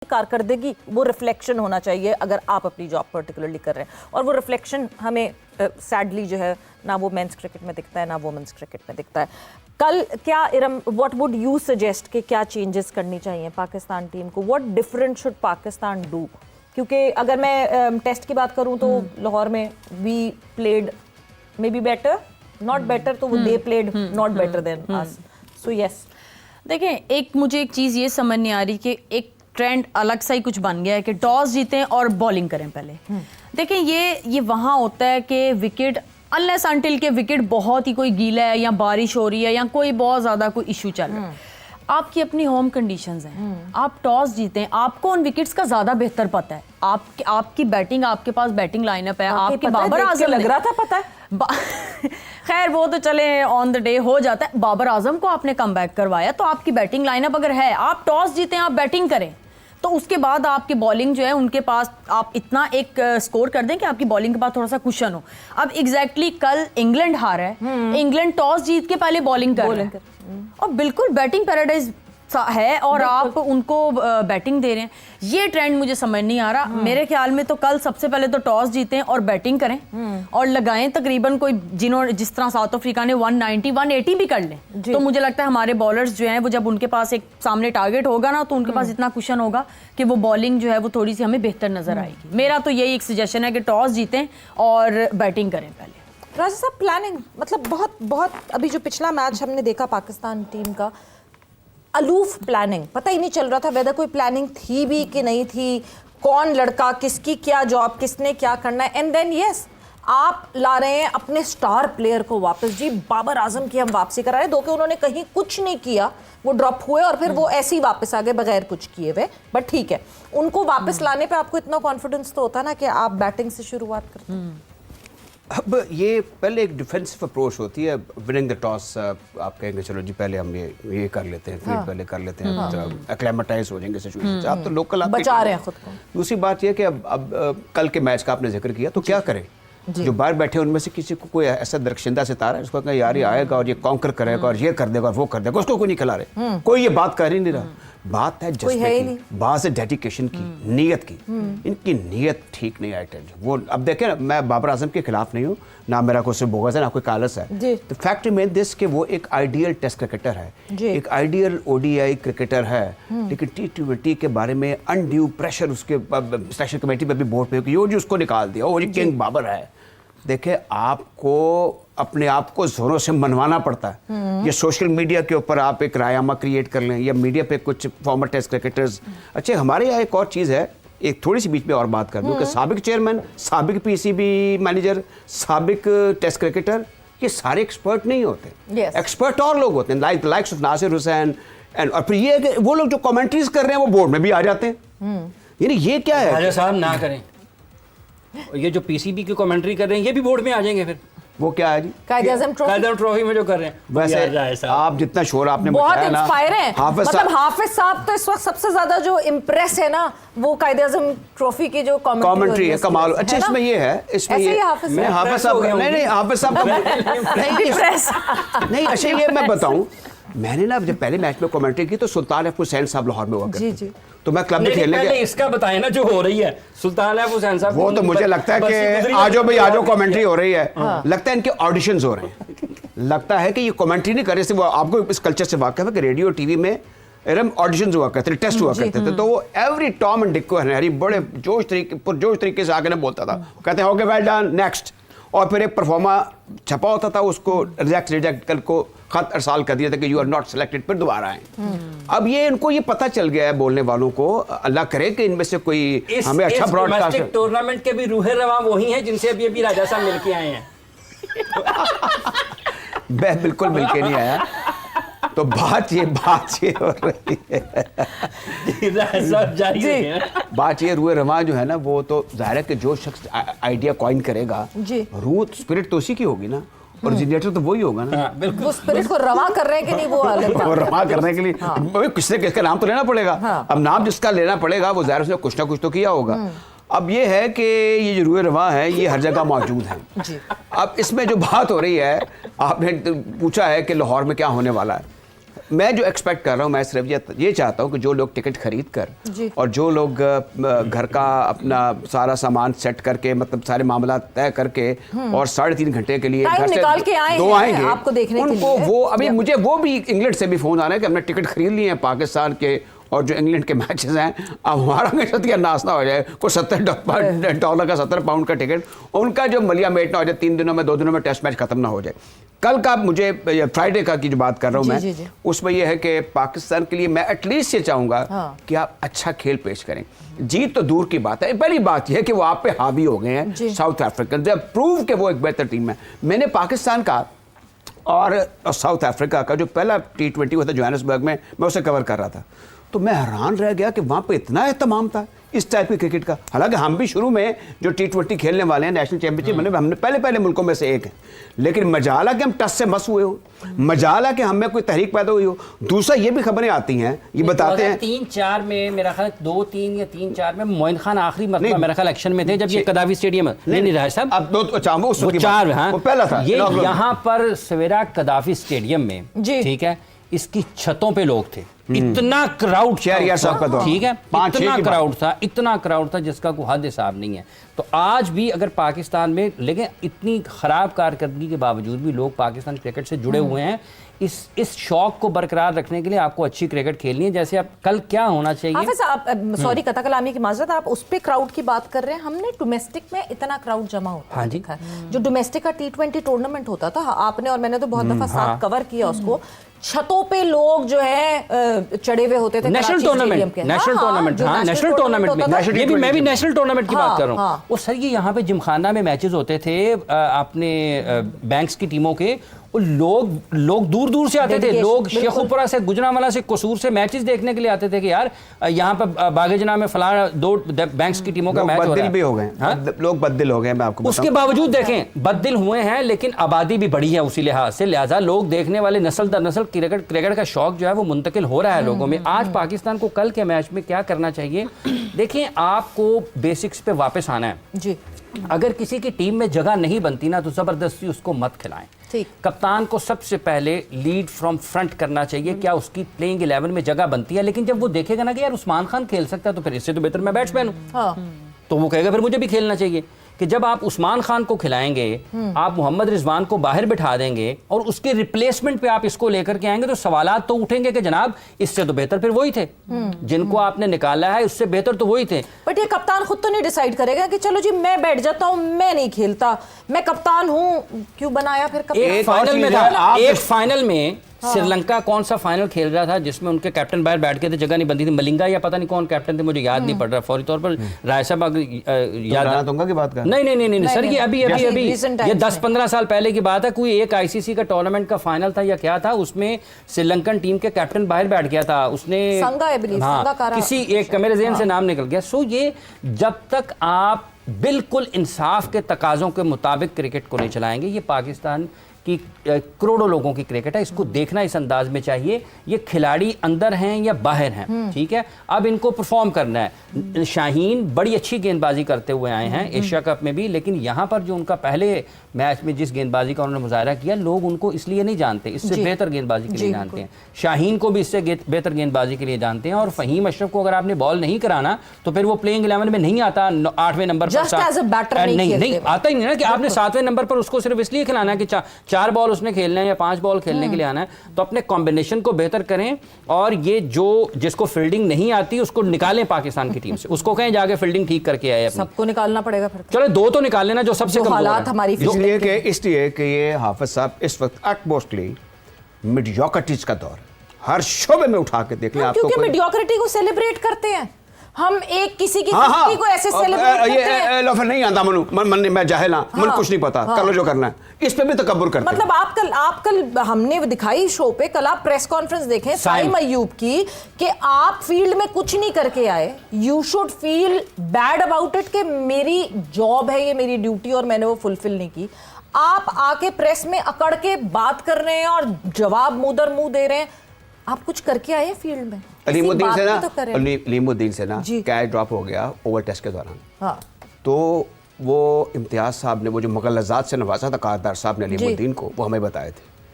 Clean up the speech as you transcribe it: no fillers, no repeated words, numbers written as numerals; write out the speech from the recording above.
कारकर्दगी वो रिफ्लेक्शन होना चाहिए अगर आप अपनी जॉब पर्टिकुलरली कर रहे हैं, और वो रिफ्लेक्शन हमें सैडली जो है ना वो मेंस क्रिकेट में दिखता है ना वुमेन्स क्रिकेट में दिखता है। कल क्या Iram, what would you suggest कि क्या चेंजेस करनी चाहिए पाकिस्तान टीम को? What different should Pakistan do? क्योंकि अगर मैं टेस्ट की बात करूं तो लाहौर में we played maybe better, not better, तो they played not better than us. So yes, देखें, एक मुझे एक चीज़ ये समझ नहीं आ रही कि एक ट्रेंड अलग सा ही कुछ बन गया है कि टॉस जीतें और बॉलिंग करें पहले। देखें, ये वहाँ होता है कि विकेट अनलेस अनटिल के विकेट बहुत ही कोई गीला है या बारिश हो रही है या कोई बहुत ज़्यादा कोई इशू चल रहा है, आपकी अपनी होम कंडीशंस हैं, आप टॉस जीतें, आपको उन विकेट्स का ज़्यादा बेहतर पता है। आपकी बैटिंग, आपके पास बैटिंग लाइनअप है, आपके बाबर आजम लग रहा था पता है खैर वो तो चले ऑन द डे हो जाता है। बाबर आजम को आपने कम बैक करवाया, तो आपकी बैटिंग लाइनअप अगर है, आप टॉस जीतें, आप बैटिंग करें, तो उसके बाद आपकी बॉलिंग जो है उनके पास आप इतना एक स्कोर कर दें कि आपकी बॉलिंग के पास थोड़ा सा कुशन हो। अब एग्जैक्टली कल इंग्लैंड हारा है, इंग्लैंड टॉस जीत के पहले बॉलिंग कर रहा है और बिल्कुल बैटिंग पैराडाइज है और आप उनको बैटिंग दे रहे हैं। ये ट्रेंड मुझे समझ नहीं आ रहा। मेरे ख्याल में तो कल सबसे पहले तो टॉस जीतें और बैटिंग करें और लगाएं तकरीबन कोई जिस तरह साउथ अफ्रीका ने 190 180 भी कर लें, तो मुझे लगता है हमारे बॉलर्स जो हैं वो जब उनके पास एक सामने टारगेट होगा ना, तो उनके पास इतना कुशन होगा कि वो बॉलिंग जो है वो थोड़ी सी हमें बेहतर नजर आएगी। मेरा तो यही एक सजेशन है कि टॉस जीतें और बैटिंग करें पहले। राजा साहब, प्लानिंग मतलब बहुत अभी जो पिछला मैच हमने देखा पाकिस्तान टीम का, अलूफ प्लानिंग, पता ही नहीं चल रहा था वेदर कोई प्लानिंग थी भी कि नहीं थी, कौन लड़का किसकी क्या जॉब, किसने क्या करना है। एंड देन यस, आप ला रहे हैं अपने स्टार प्लेयर को वापस। जी, बाबर आजम की हम वापसी करा रहे हैं, दो कि उन्होंने कहीं कुछ नहीं किया, वो ड्रॉप हुए और फिर वो ऐसे ही वापस आ गए बगैर कुछ किए हुए, बट ठीक है, उनको वापस लाने पे आपको इतना कॉन्फिडेंस तो होता ना कि आप बैटिंग से शुरुआत करते हैं। अब ये पहले एक डिफेंसिव अप्रोच होती है, विनिंग द टॉस। आप कहेंगे चलो जी पहले हम ये कर लेते हैं, फील्ड पहले कर लेते हैं, एक्लेमेटाइज हो जाएंगे सिचुएशन से। आप तो लोकल बचा रहे हैं खुद को। दूसरी बात यह कि अब कल के मैच का आपने जिक्र किया, तो क्या करें? जो बाहर बैठे उनमें से किसी को कोई ऐसा दरक्षिंदा सितारा है उसको यार ये आएगा और ये कॉन्कर करेगा और ये कर देगा और वो कर देगा, उसको कोई नहीं खिला रहे, कोई ये बात कर ही नहीं रहा। बात है जज्बे की, बात है डेडिकेशन की, नीयत की। इनकी नीयत ठीक नहीं आई। वो अब देखें ना, मैं बाबर आजम के खिलाफ नहीं हूँ, ना मेरा कोई बोगस है ना कोई कालस है। तो फैक्ट रिमेन दिस कि वो एक आइडियल टेस्ट क्रिकेटर है, एक आइडियल ओडीआई क्रिकेटर है, लेकिन T20 के बारे में अनड्यू प्रेशर उसके सिलेक्शन कमेटी पे भी बोर्ड पे यो जी उसको निकाल दिया, वो जी किंग बाबर है। देखे, आपको अपने आप को जोरों से मनवाना पड़ता है। ये सोशल मीडिया के ऊपर आप एक रायनामा क्रिएट कर लें या मीडिया पे कुछ फॉर्मर टेस्ट क्रिकेटर्स। अच्छा, हमारे यहाँ एक और चीज़ है, एक थोड़ी सी बीच में और बात कर दूं कि साबिक चेयरमैन, साबिक पीसीबी मैनेजर, साबिक टेस्ट क्रिकेटर, ये सारे एक्सपर्ट नहीं होते। एक्सपर्ट और लोग होते हैं, लाइक्स ऑफ नासिर हुसैन। और फिर ये कि वो लोग जो कमेंट्रीज कर रहे हैं वो बोर्ड में भी आ जाते हैं। यानी ये क्या है? राजा साहब ना करें, ये जो पीसीबी की कमेंट्री कर रहे हैं ये भी बोर्ड में आ जाएंगे। फिर वो क्या है जी? कायदे-ए-आज़म ट्रॉफी में जो कर रहे हैं। वैसे आप जितना शोर आपने बहुत मचाया इंस्पायर हैं, मतलब हाफिज साहब तो इस वक्त सबसे ज्यादा जो इम्प्रेस है ना, वो कायदे-ए-आज़म ट्रॉफी की जो कमेंट्री है, कमाल। अच्छा, इसमें ये है, इसमें ये मैं हाफिज साहब नहीं हाफिज साहब नहीं। अच्छा, ये मैं बताऊं, मैंने ना जब पहले मैच में कमेंट्री की तो सुल्तान एफ हुसैन साहब लाहौर में हुआ करते थे, तो मैं क्लब में खेलने गया। इसका बताएं ना जो हो रही है सुल्तान एफ हुसैन साहब, वो तो मुझे लगता है कि आजो भाई आजो कमेंट्री हो रही है। लगता है इनके ऑडिशंस हो रहे हैं, लगता है कि ये कमेंट्री नहीं कर रहे। वो आपको इस कल्चर से वाकिफ है कि रेडियो टीवी में ऑडिशंस हुआ करते थे, टेस्ट हुआ करते थे, तो वो एवरी टॉम एंड डिक को हरी बड़े पुरजोश तरीके से आके बोलता था, कहते हैं ओके वेल डन नेक्स्ट, और फिर एक परफॉर्मा छपा होता था, उसको रिजेक्ट कल को खत अरसाल कर दिया था कि यू आर नॉट सिलेक्टेड, फिर दोबारा आए। अब ये इनको ये पता चल गया है बोलने वालों को, अल्लाह करे कि इनमें से कोई हमें अच्छा ब्रॉडकास्ट। टूर्नामेंट के भी रूहे रवा वही हैं जिनसे अभी अभी राजा साहब मिलके आए हैं। मैं बिल्कुल मिलके नहीं आया, तो बात ये हो रही है बात ये रूह रवां जो है ना, वो तो जाहिर है कि जो शख्स आइडिया कॉइन करेगा, रूह स्पिरिट तो उसी की होगी ना, ओरिजिनेटर तो वही होगा ना। वो स्पिरिट को रवा कर रहे हैं कि नहीं, वो अलग बात है। वो रवा करने के लिए किसका नाम तो लेना पड़ेगा। अब नाम जिसका लेना पड़ेगा वो जाहिर उसने कुछ ना कुछ तो किया होगा। अब ये है कि ये जो रूह रवां है ये हर जगह मौजूद है। अब इसमें जो बात हो रही है, आपने पूछा है कि लाहौर में क्या होने वाला है, मैं जो एक्सपेक्ट कर रहा हूँ, मैं सिर्फ ये चाहता हूँ कि जो लोग टिकट खरीद कर जी। और जो लोग घर का अपना सारा सामान सेट करके, मतलब सारे मामला तय करके और 3.5 घंटे के लिए टाइम घर से निकाल के आए दो हैं आएंगे आपको देखने के उनको लिए। वो अभी मुझे वो भी इंग्लैंड से भी फोन आ रहा है कि हमने टिकट खरीद लिए हैं पाकिस्तान के और जो इंग्लैंड के मैचेस हैं, अब हमारा मेरे साथ क्या नाश्ता हो जाए, कोई $70 का 70 पाउंड का टिकट, उनका जो मलिया मेट ना हो जाए, 3 दिनों में 2 दिनों में टेस्ट मैच खत्म ना हो जाए। कल का मुझे फ्राइडे का की जो बात कर रहा हूँ जी, मैं, जी, जी। उसमें यह है कि पाकिस्तान के लिए मैं एटलीस्ट ये चाहूंगा कि आप अच्छा खेल पेश करें। जीत तो दूर की बात है, पहली बात यह है कि वो आप पे हावी हो गए हैं साउथ अफ्रीकन, जब प्रूव के वो एक बेहतर टीम है। मैंने पाकिस्तान का और साउथ अफ्रीका का जो पहला T20 हुआ था जोहानिसबर्ग में, मैं उसे कवर कर रहा था, तो मैं हैरान रह गया कि वहाँ पे इतना एहतमाम था इस टाइप के क्रिकेट का। हालांकि हम भी शुरू में जो T20 खेलने वाले हैं नेशनल चैंपियनशिप, हमने पहले मुल्कों में से एक है, लेकिन मजाला कि हम टस से मस हुए हो, मजाला कि हमें कोई तहरीक पैदा हुई हो। दूसरा ये भी खबरें आती हैं, ये बताते हैं 3-4 में मेरा ख्याल 2-3 या 3-4 में मोइन खान आखिरी मरतबा मेरा ख्याल एक्शन में थे जब ये कदावी स्टेडियम है। नहीं रहा साहब, अब दो उस वक्त की बात, 4 हाँ वो पहला था ये यहाँ पर सवेरा कदाफी स्टेडियम में, जी। ठीक है, इसकी छतों पे लोग थे, इतना क्राउड शहरियार साहब का दौर, ठीक है, 5-6 इतना की क्राउड था जिसका कोई हद हिसाब नहीं है। तो आज भी अगर पाकिस्तान में, लेकिन इतनी खराब कारकर्दगी के बावजूद भी लोग पाकिस्तान क्रिकेट से जुड़े हुए हैं। इस शौक को बरकरार रखने के लिए आपको अच्छी क्रिकेट खेलनी है। जैसे आप कल क्या होना चाहिए, हाफिज आप सॉरी कथा कलामी की माजरत, आप उस पे क्राउड की बात कर रहे हैं, हमने डोमेस्टिक में इतना क्राउड जमा होता हाँ जी। देखा है। जो डोमेस्टिक का T20 टूर्नामेंट होता था, आपने और मैंने तो बहुत दफा साथ कवर किया उसको, छतों पे लोग जो है चढ़े हुए होते थे नेशनल टूर्नामेंट, नेशनल टूर्नामेंट, हाँ नेशनल टूर्नामेंट में, ये भी मैं भी नेशनल टूर्नामेंट की बात कर रहा हूँ। और सर ये यहाँ पे जिमखाना में मैचेस होते थे अपने बैंक्स की टीमों के, और लोग दूर दूर से आते थे, लोग शेखुपुरा से, गुजरांवाला से, कसूर से मैचेस देखने के लिए आते थे कि यार यहाँ पर बागेजना में फलाना 2 बैंक्स की टीमों का मैच हो रहा है। भी हो गए, लोग बददिल हो गए, मैं आपको उसके बावजूद देखें बददिल हुए हैं, लेकिन आबादी भी बढ़ी है उसी लिहाज से, लिहाजा लोग देखने वाले नस्ल दर नस्ल क्रिकेट का शौक जो है वो मुंतकिल हो रहा है लोगों में। आज पाकिस्तान को कल के मैच में क्या करना चाहिए, देखें आपको बेसिक्स पे वापस आना है जी। अगर किसी की टीम में जगह नहीं बनती ना तो जबरदस्ती उसको मत खिलाएं। ठीक। कप्तान को सबसे पहले लीड फ्रॉम फ्रंट करना चाहिए, क्या उसकी प्लेइंग 11 में जगह बनती है। लेकिन जब वो देखेगा ना कि यार उस्मान खान खेल सकता है तो फिर इससे तो बेहतर मैं बैट्समैन हूं, तो वो कहेगा फिर मुझे भी खेलना चाहिए। कि जब आप उस्मान खान को खिलाएंगे, आप मोहम्मद रिजवान को बाहर बिठा देंगे और उसके रिप्लेसमेंट पे आप इसको लेकर के आएंगे, तो सवालात तो उठेंगे कि जनाब इससे तो बेहतर फिर वही थे, जिनको आपने निकाला है उससे बेहतर तो वही थे। बट ये कप्तान खुद तो नहीं डिसाइड करेगा कि चलो जी मैं बैठ जाता हूं, मैं नहीं खेलता, मैं कप्तान हूं, क्यों बनाया फिर कप्तान? एक फाइनल में था, एक फाइनल में श्रीलंका कौन सा फाइनल खेल रहा था जिसमें उनके कैप्टन बाहर बैठ के थे, जगह नहीं बनती थी, मलिंगा या पता नहीं कौन कैप्टन थे, मुझे याद नहीं पड़ रहा फौरी तौर पर। राय साहब याद दूंगा की बात कर, नहीं सर, ये अभी ये 10-15 साल पहले की बात है। कोई एक आईसीसी का टूर्नामेंट का फाइनल था या क्या था, उसमें श्रीलंकन टीम के कैप्टन बाहर बैठ गया था, उसने किसी एक मेरे ज़हन से नाम निकल गया। सो ये जब तक आप बिल्कुल इंसाफ के तकाजों के मुताबिक क्रिकेट को नहीं चलाएंगे, ये पाकिस्तान कि करोड़ों लोगों की क्रिकेट है, इसको देखना इस अंदाज में चाहिए। ये खिलाड़ी अंदर हैं या बाहर हैं, ठीक है, अब इनको परफॉर्म करना है। शाहीन बड़ी अच्छी गेंदबाजी करते हुए आए हैं एशिया कप में भी, लेकिन यहाँ पर जो उनका पहले मैच में जिस गेंदबाजी का उन्होंने मुजाहरा किया, लोग उनको इसलिए नहीं जानते, इससे बेहतर गेंदबाजी के लिए जानते हैं। शाहीन को भी इससे बेहतर गेंदबाजी के लिए जानते हैं। और फहीम अशरफ को अगर आपने बॉल नहीं कराना तो फिर वो प्लेइंग 11 में नहीं आता, 8वें नंबर पर नहीं आता ही नहीं ना, कि आपने 7वें नंबर पर उसको सिर्फ इसलिए खिलाना है कि 4 बॉल उसने खेलने हैं या 5 बॉल खेलने के लिए आना है। तो अपने कॉम्बिनेशन को बेहतर करें, और ये जो जिसको फील्डिंग नहीं आती उसको निकालें पाकिस्तान की टीम से, उसको कहें जाके फील्डिंग ठीक करके आए। सबको निकालना पड़ेगा फिर, चलो 2 तो निकाल लेना जो सबसे कम हालात हमारी, इसलिए कि ये हाफिज साहब इस वक्त अटमोस्टली मीडियोक्रिटीज का दौर, हर शोबे में उठा के देख लें आपको, क्योंकि मीडियोक्रिटी को सेलिब्रेट करते हैं हम, एक किसी की सख्ती को ऐसे सेलिब्रेट करते हैं। लो फिर नहीं आता मनु, मन मैं जाहिल हां, मन कुछ नहीं पता, कर लो जो करना है, इस पे भी तकब्बुर करते हैं। मतलब आप कल हमने दिखाई शो पे, कल आप प्रेस कॉन्फ्रेंस देखें साइम अय्यूब की, कि आप फील्ड में कुछ नहीं करके आए, you should feel bad about it, कि मेरी जॉब है, ये मेरी ड्यूटी और मैंने वो फुलफिल नहीं की। आप आके प्रेस में अकड़ के बात कर रहे हैं और जवाब मुंह मुंह दे रहे हैं। आप कुछ करके आए फील्ड में? अलीमुद्दीन से ना कैच ड्रॉप हो गया ओवर टेस्ट के दौरान, हाँ। तो वो इम्तियाज साहब ने वो जो मुगल आजाद से नवाजा था कारदार साहब ने अलीमुद्दीन को, वो हमें बताए थे